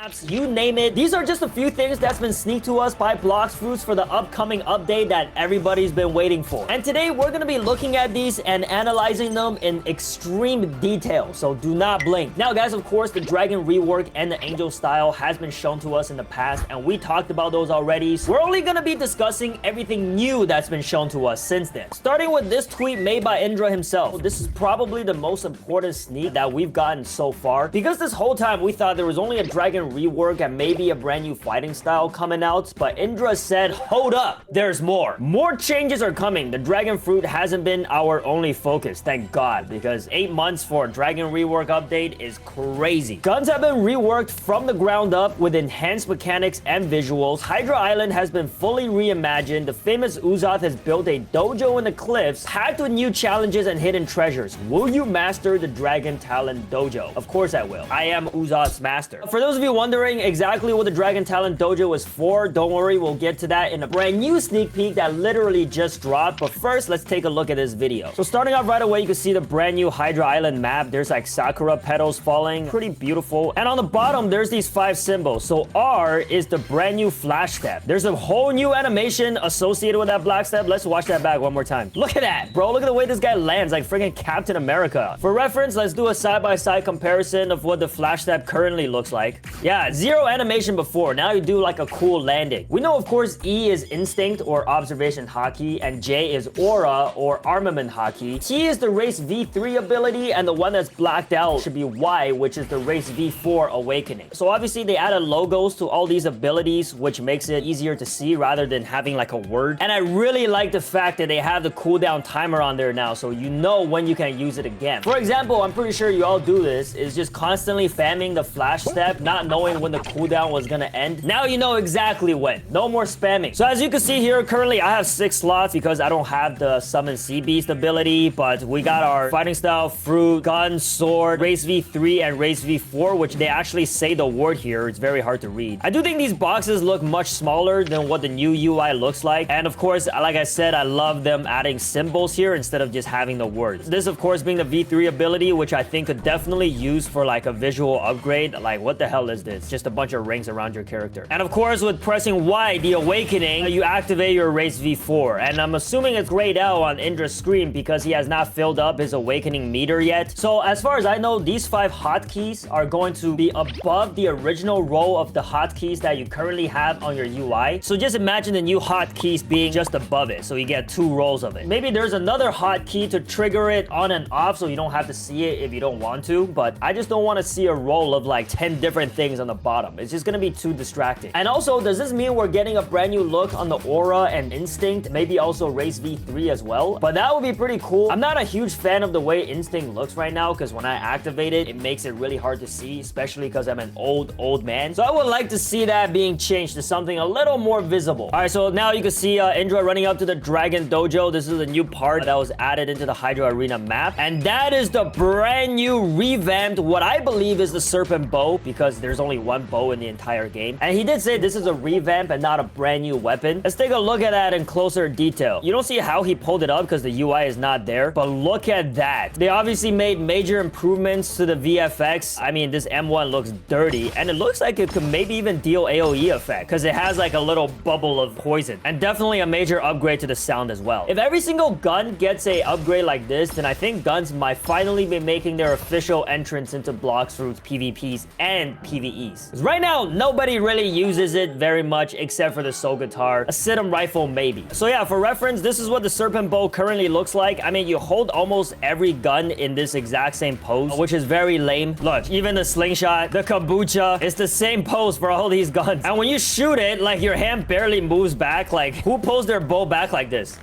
maps, you name it. These are just a few things that's been sneaked to us by Blox Fruits for the upcoming update that everybody's been waiting for. And today we're gonna be looking at these and analyzing them in extreme detail, so do not blink. Now guys, of course, the Dragon rework and the Angel style has been shown to us in the past, and we talked about those already. So we're only gonna be discussing everything new that's been shown to us since then. Starting with this tweet made by Indra himself. This is probably the most important sneak that we've gotten so far, because this whole time we thought there was only a Dragon rework and maybe a brand new fighting style coming out, but Indra said, hold up, there's more. More changes are coming. The Dragon Fruit hasn't been our only focus, thank God, because 8 months for a Dragon rework update is crazy. Guns have been reworked from the ground up with enhanced mechanics and visuals. Hydra Island has been fully reimagined. The famous Uzoth has built a dojo in the cliffs, packed with new challenges and hidden treasures. Will you master the Dragon Talent Dojo? Of course I will. I am Uzoth's master. For those of you wondering exactly what the Dragon Talent Dojo is for, don't worry, we'll get to that in a brand new sneak peek that literally just dropped. But first, let's take a look at this video. So starting off right away, you can see the brand new Hydra Island map. There's like sakura petals falling, pretty beautiful. And on the bottom, there's these 5 symbols. So R is the brand new flash step. There's a whole new animation associated with that black step. Let's watch that back one more time. Look at that, bro. Look at the way this guy lands like freaking Captain America. For reference, let's do a side-by-side comparison of what the flash step currently looks like. Yeah, 0 animation before. Now you do like a cool landing. We know, of course, E is instinct or observation haki, and J is aura or armament haki. T is the race V3 ability, and the one that's blacked out should be Y, which is the race V4 awakening. So obviously they added logos to all these abilities, which makes it easier to see rather than having like a word. And I really like the fact that they have the cooldown timer on there now, so you know when you can use it again. For example, I'm pretty sure you all do this, is just constantly spamming the flash step, not knowing when the cooldown was gonna end. Now you know exactly when. No more spamming. So as you can see here, currently I have 6 slots because I don't have the summon sea beast ability, but we got our fighting style, fruit, gun, sword, race V3 and race V4, which they actually say the word here. It's very hard to read. I do think these boxes look much smaller than what the new UI looks like. And of course, like I said, I love them adding symbols here instead of just having the words. This, of course, being the V3 ability, which I think could definitely use for like a visual upgrade. Like, what the hell is this? Just a bunch of rings around your character. And of course, with pressing Y, the awakening, you activate your race V4. And I'm assuming it's grayed out on Indra's screen because he has not filled up his awakening meter yet. So as far as I know, these 5 hotkeys are going to be above the original row of the hotkeys that you currently have on your UI. So just imagine the new hotkeys being just above it, so you get 2 rows of it. Maybe there's another hotkey to trigger it on and off so you don't have to see it if you don't want to, but I just don't want to see a row of like 10 different things on the bottom. It's just gonna be too distracting. And also, does this mean we're getting a brand new look on the aura and instinct? Maybe also race V3 as well, but that would be pretty cool. I'm not a huge fan of the way instinct looks right now, because when I activate it, it makes it really hard to see, especially because I'm an old man. So I would like to see that being changed to something a little more visible. All right, so now you can see Indra running up to the Dragon Dojo. This is a new part that was added into the Hydra Arena map, and that is the brand new revamped, what I believe is the Serpent Bow, because there's only 1 bow in the entire game. And he did say this is a revamp and not a brand new weapon. Let's take a look at that in closer detail. You don't see how he pulled it up because the UI is not there, but look at that. They obviously made major improvements to the VFX. I mean, this M1 looks dirty, and it looks like it could maybe even deal AoE effect because it has like a little bubble of poison, and definitely a major upgrade to the sound as well. If every single gun gets a upgrade like this, then I think guns might finally be making their official entrance into Blox Fruits PvPs and PvEs. 'Cause right now, nobody really uses it very much except for the Soul Guitar, a Sidum rifle maybe. So yeah, for reference, this is what the Serpent Bow currently looks like. I mean, you hold almost every gun in this exact same pose, which is very lame. Look, even the slingshot, the kabucha, it's the same pose for all these guns. And when you shoot it, like your hand barely moves back. Like, who pulls their bow back like this?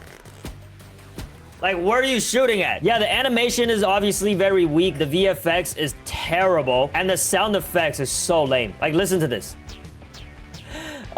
Like, where are you shooting at? Yeah, the animation is obviously very weak. The VFX is terrible. And the sound effects is so lame. Like, listen to this.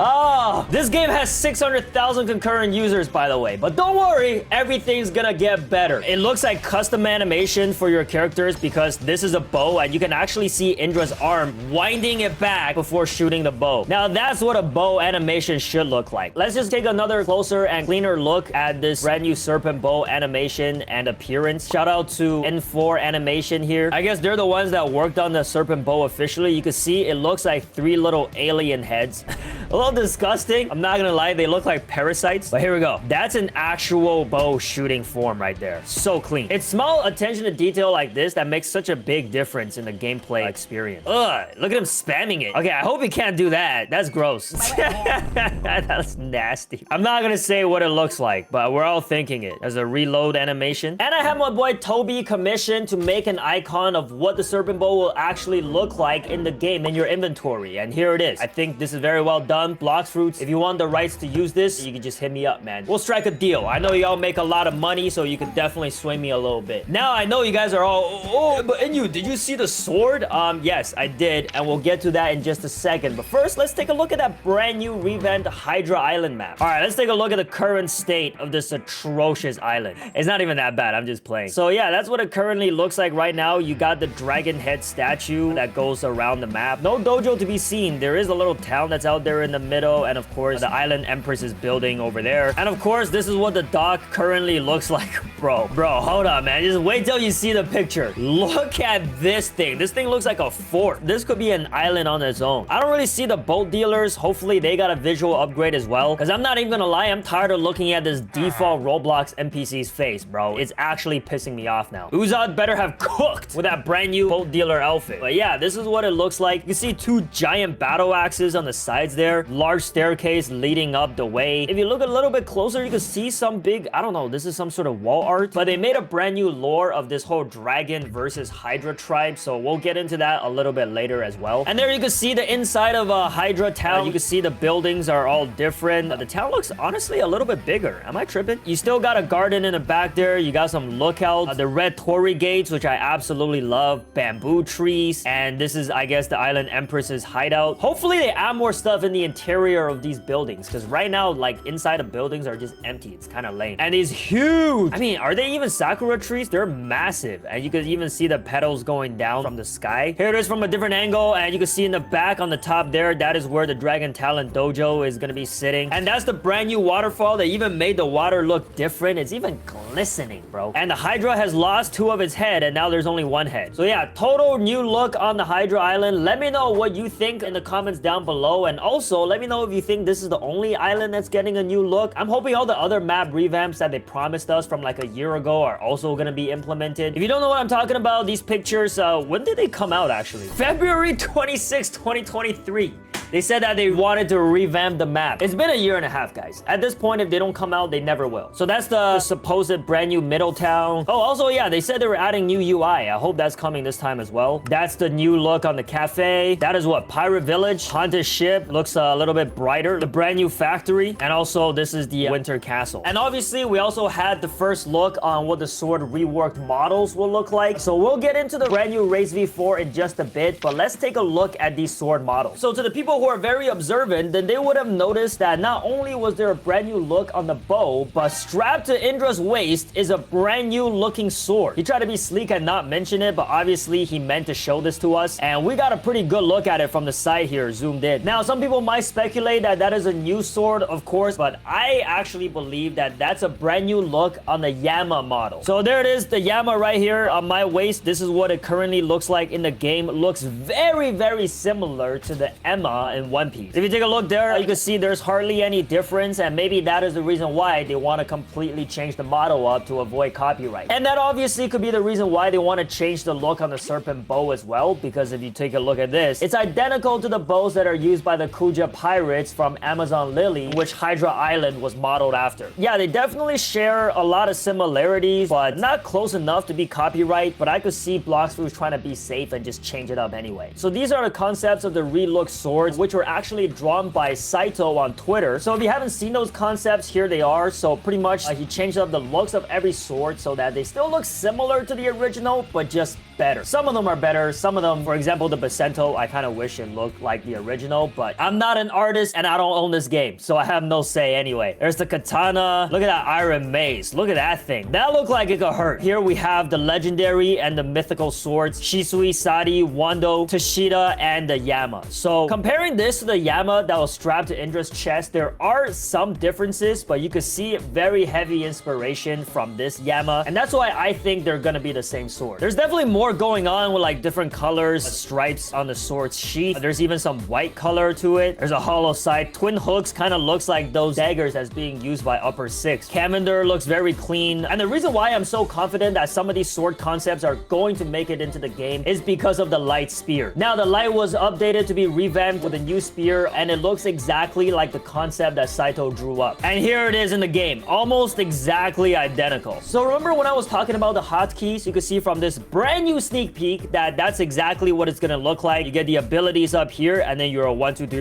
Oh, this game has 600,000 concurrent users, by the way. But don't worry, everything's gonna get better. It looks like custom animation for your characters because this is a bow and you can actually see Indra's arm winding it back before shooting the bow. Now, that's what a bow animation should look like. Let's just take another closer and cleaner look at this brand new serpent bow animation and appearance. Shout out to N4 Animation here. I guess they're the ones that worked on the serpent bow officially. You can see it looks like 3 little alien heads. A little disgusting. I'm not gonna lie, they look like parasites. But here we go. That's an actual bow shooting form right there. So clean. It's small attention to detail like this that makes such a big difference in the gameplay experience. Ugh, look at him spamming it. Okay, I hope he can't do that. That's gross. That's nasty. I'm not gonna say what it looks like, but we're all thinking it as a reload animation. And I have my boy Toby commissioned to make an icon of what the serpent bow will actually look like in the game in your inventory. And here it is. I think this is very well done. Blox Fruits, if you want the rights to use this, you can just hit me up, man. We'll strike a deal. I know y'all make a lot of money, so you can definitely sway me a little bit. Now, I know you guys are all, oh, but Inyu, did you see the sword? Yes, I did, and we'll get to that in just a second. But first, let's take a look at that brand new revamped Hydra Island map. All right, let's take a look at the current state of this atrocious island. It's not even that bad. I'm just playing. So yeah, that's what it currently looks like right now. You got the dragon head statue that goes around the map. No dojo to be seen. There is a little town that's out there in the middle, and of course the island empress is building over there, and of course this is what the dock currently looks like. Bro, hold on, man, just wait till you see the picture. Look at this thing. This thing looks like a fort. This could be an island on its own. I don't really see the boat dealers. Hopefully they got a visual upgrade as well, because I'm not even gonna lie, I'm tired of looking at this default Roblox NPC's face, bro. It's actually pissing me off now. Uzad better have cooked with that brand new boat dealer outfit. But yeah, this is what it looks like. You can see 2 giant battle axes on the sides there. Large staircase leading up the way. If you look a little bit closer, you can see some big, I don't know, this is some sort of wall art, but they made a brand new lore of this whole dragon versus Hydra tribe, so we'll get into that a little bit later as well. And there you can see the inside of a Hydra town. You can see the buildings are all different. The town looks honestly a little bit bigger. Am I tripping? You still got a garden in the back there. You got some lookouts, the red torii gates, which I absolutely love, bamboo trees, and this is, I guess, the island empress's hideout. Hopefully they add more stuff in the interior of these buildings, because right now, like, inside the buildings are just empty. It's kind of lame. And these huge, I mean, are they even sakura trees? They're massive, and you can even see the petals going down from the sky. Here it is from a different angle, and you can see in the back on the top there, that is where the Dragon Talent Dojo is gonna be sitting. And that's the brand new waterfall. They even made the water look different. It's even glistening, bro. And the Hydra has lost 2 of its head, and now there's only 1 head. So yeah, total new look on the Hydra Island. Let me know what you think in the comments down below, and also let me know if you think this is the only island that's getting a new look. I'm hoping all the other map revamps that they promised us from like a year ago are also gonna be implemented. If you don't know what I'm talking about, these pictures, when did they come out actually? February 26, 2023. They said that they wanted to revamp the map. It's been a year and a half, guys. At this point, if they don't come out, they never will. So that's the supposed brand new Middletown. Oh, also, yeah, they said they were adding new UI. I hope that's coming this time as well. That's the new look on the cafe. That is what? Pirate Village. Haunted ship. Looks a little bit brighter. The brand new factory. And also, this is the Winter Castle. And obviously, we also had the first look on what the sword reworked models will look like. So we'll get into the brand new Raze V4 in just a bit. But let's take a look at these sword models. So to the people who are very observant, then they would have noticed that not only was there a brand new look on the bow, but strapped to Indra's waist is a brand new looking sword. He tried to be sleek and not mention it, but obviously he meant to show this to us, and we got a pretty good look at it from the side here, zoomed in. Now, some people might speculate that that is a new sword, of course, but I actually believe that that's a brand new look on the Yama model. So there it is, the Yama right here on my waist. This is what it currently looks like in the game. It looks very, very similar to the Emma in One Piece. If you take a look there, you can see there's hardly any difference, and maybe that is the reason why they want to completely change the model up to avoid copyright. And that obviously could be the reason why they want to change the look on the serpent bow as well, because if you take a look at this, it's identical to the bows that are used by the Kuja pirates from Amazon Lily, which Hydra Island was modeled after. Yeah, they definitely share a lot of similarities, but not close enough to be copyright, but I could see Blox Fruits trying to be safe and just change it up anyway. So these are the concepts of the relook swords, which were actually drawn by Saito on Twitter. So if you haven't seen those concepts, here they are. So pretty much he changed up the looks of every sword so that they still look similar to the original, but just better. Some of them are better. Some of them, for example, the Basento, I kind of wish it looked like the original, but I'm not an artist and I don't own this game, so I have no say anyway. There's the Katana. Look at that Iron Mace. Look at that thing. That looked like it could hurt. Here we have the legendary and the mythical swords, Shisui, Sadi, Wando, Tashida, and the Yama. So comparing this to the Yama that was strapped to Indra's chest, there are some differences, but you could see very heavy inspiration from this Yama, and that's why I think they're gonna be the same sword. There's definitely more going on with like different colors, stripes on the sword's sheath. There's even some white color to it. There's a hollow side. Twin hooks kind of looks like those daggers that's being used by Upper 6. Kaminder looks very clean, and the reason why I'm so confident that some of these sword concepts are going to make it into the game is because of the light spear. Now, the light was updated to be revamped with a new spear, and it looks exactly like the concept that Saito drew up. And here it is in the game, almost exactly identical. So remember when I was talking about the hotkeys, you can see from this brand new sneak peek that that's exactly what it's gonna look like. You get the abilities up here, and then you're a 1, 2, 3